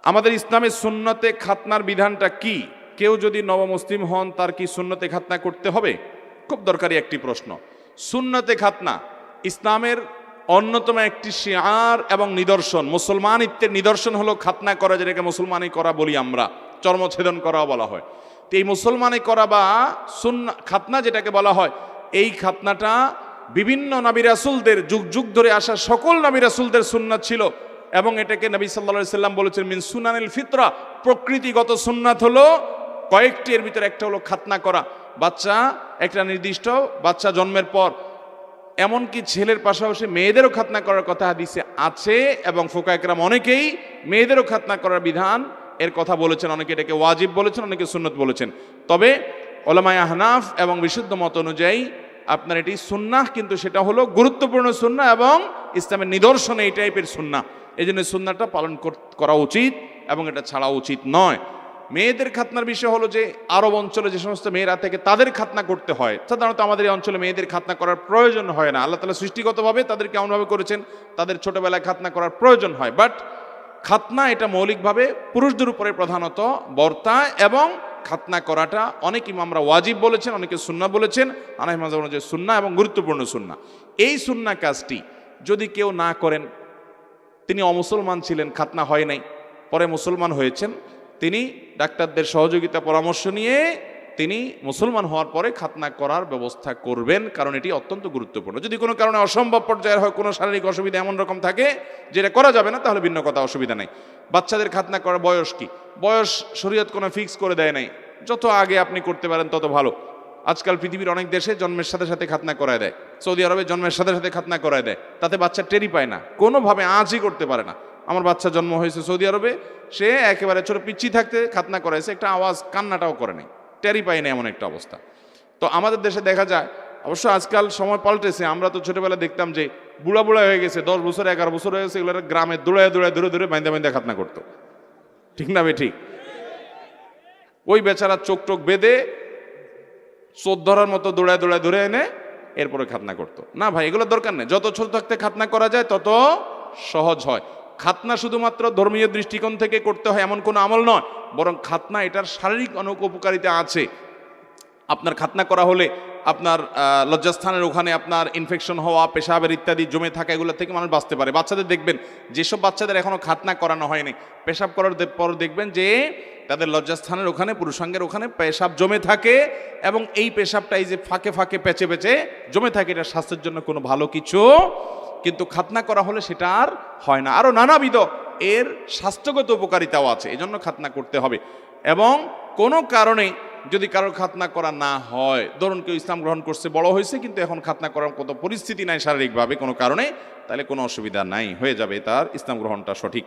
আমাদের ইসলামের সুন্নতে খাতনার বিধানটা কি? কেউ যদি নবমুসলিম হন তার কি সুন্নতে খাতনা করতে হবে? খুব দরকারি একটি প্রশ্ন। সুন্নতে খাতনা ইসলামের অন্যতম একটি শিআর এবং নিদর্শন, মুসলমানিত্বের নিদর্শন হলো খাতনা করা, যেটাকে মুসলমানি করা বলি আমরা, চর্মছেদন করাও বলা হয়। তো এই মুসলমানি করা বা খাতনা যেটাকে বলা হয়, এই খাতনাটা বিভিন্ন নবী রাসূলদের যুগ যুগ ধরে আসা সকল নবী রাসূলদের সুন্নাত ছিল, এবং এটাকে নবী সাল্লাল্লাহু আলাইহি সাল্লাম বলেছেন মিন সুনানিল ফিতরা, প্রকৃতিগত সুন্নাত হলো কয়েকটি, এর ভিতরে একটা হলো খাতনা করা। বাচ্চা একটা নির্দিষ্ট বাচ্চা জন্মের পর, এমনকি ছেলের পাশাপাশি মেয়েদেরও খাতনা করার কথা হাদিসে আছে, এবং ফুকাহা কেরাম অনেকেই মেয়েদেরও খাতনা করার বিধান এর কথা বলেছেন। অনেকে এটাকে ওয়াজিব বলেছেন, অনেকে সুন্নত বলেছেন। তবে উলামায়ে আহনাফ এবং বিশুদ্ধ মত অনুযায়ী আপনার এটি সুন্নাহ, কিন্তু সেটা হলো গুরুত্বপূর্ণ সুন্নাহ এবং ইসলামের নিদর্শনে এই টাইপের সুন্নাহ। এই জন্য সুন্নাহটা পালন করা উচিত এবং এটা ছাড়া উচিত নয়। মেয়েদের খাতনার বিষয় হলো যে আরব অঞ্চলে যে সমস্ত মেয়েরা থেকে তাদের খাতনা করতে হয়, সাধারণত আমাদের এই অঞ্চলে মেয়েদের খাতনা করার প্রয়োজন হয় না। আল্লাহ তাআলা সৃষ্টিগতভাবে তাদের কেমনভাবে করেছেন, তাদের ছোটবেলায় খাতনা করার প্রয়োজন হয়, বাট খাতনা এটা মৌলিকভাবে পুরুষদের উপরে প্রধানত বর্তায়, এবং খাতনা করাটা অনেক ইমামরা ওয়াজিব বলেছেন, অনেকে সুন্নাহ বলেছেন। হানাফি মাযহাব অনুযায়ী সুন্নাহ এবং গুরুত্বপূর্ণ সুন্নাহ। এই সুন্নাহ কাজটি যদি কেউ না করেন, তিনি অমুসলমান ছিলেন, খাতনা হয় নাই, পরে মুসলমান হয়েছেন, তিনি ডাক্তারদের সহযোগিতা পরামর্শ নিয়ে তিনি মুসলমান হওয়ার পরে খাতনা করার ব্যবস্থা করবেন, কারণ এটি অত্যন্ত গুরুত্বপূর্ণ। যদি কোনো কারণে অসম্ভব পর্যায়ের হয়, কোনো শারীরিক অসুবিধা এমন রকম থাকে যেটা করা যাবে না, তাহলে ভিন্ন কথা, অসুবিধা নেই। বাচ্চাদের খাতনা করার বয়স কি? বয়স শরীয়ত কোনো ফিক্স করে দেয় নাই, যত আগে আপনি করতে পারেন তত ভালো। আজকাল পৃথিবীর অনেক দেশে জন্মের সাথে সাথে খাতনা করায় দেয়। সৌদি আরবে জন্মের সাথে সাথে খাতনা করায় দেয়, তাতে বাচ্চা টেরি পায় না, কোনোভাবে আঁচই করতে পারে না। আমার বাচ্চা জন্ম হয়েছে সৌদি আরবে, সে একেবারে ছোট পিচ্ছি থাকতে খাতনা করাইছে, একটা আওয়াজ কান্নাটাও করে নাই, টেরি পায় না, এমন একটা অবস্থা। তো আমাদের দেশে দেখা যায়, অবশ্য আজকাল সময় পাল্টেছে। আমরা তো ছোটবেলা দেখতাম যে বুড়া বুড়া হয়ে গেছে, 10 বছর 11 বছর হয়ে গেছে, এগুলো গ্রামে দৌড়ায় দৌড়ায় ধরে ধরে বাইন্দা বাইন্দা খাতনা করতো, ঠিক না বে ঠিক? ওই বেচারা চোখ টোক বেঁধে চোখ ধরার মতো দৌড়ায় দৌড়ায় ধরে এনে এরপরে খাতনা করতো। না ভাই, এগুলো দরকার নেই। যত ছোট থাকতে খাতনা করা যায় তত সহজ হয়। খাতনা শুধুমাত্র ধর্মীয় দৃষ্টিকোণ থেকে করতে হয় এমন কোনো আমল নয়, বরং খাতনা এটার শারীরিক অনেক উপকারিতা আছে। আপনার খাতনা করা হলে আপনার লজ্জাস্থানের ওখানে আপনার ইনফেকশন হওয়া, পেশাবের ইত্যাদি জমে থাকা, এগুলো থেকে মানুষ বাঁচতে পারে। বাচ্চাদের দেখবেন, যেসব বাচ্চাদের এখনো খাতনা করানো হয়নি, পেশাব করার পর দেখবেন যে তাদের লজ্জাস্থানের ওখানে, পুরুষাঙ্গের ওখানে পেশাব জমে থাকে, এবং এই পেশাবটা এই যে ফাঁকে ফাঁকে পেঁচে পেঁচে জমে থাকে, এটা স্বাস্থ্যের জন্য কোনো ভালো কিছু। কিন্তু খাতনা করা হলে সেটা আর হয় না। আরও নানাবিধ এর স্বাস্থ্যগত উপকারিতাও আছে, এজন্য খাতনা করতে হবে। এবং কোনো কারণে যদি কারোর খাতনা করা না হয়, ধরুন কেউ ইসলাম গ্রহণ করছে, বড় হয়েছে, কিন্তু এখন খাতনা করার কত পরিস্থিতি নাই শারীরিকভাবে কোনো কারণে, তাহলে কোনো অসুবিধা নাই, হয়ে যাবে তার ইসলাম গ্রহণটা সঠিক।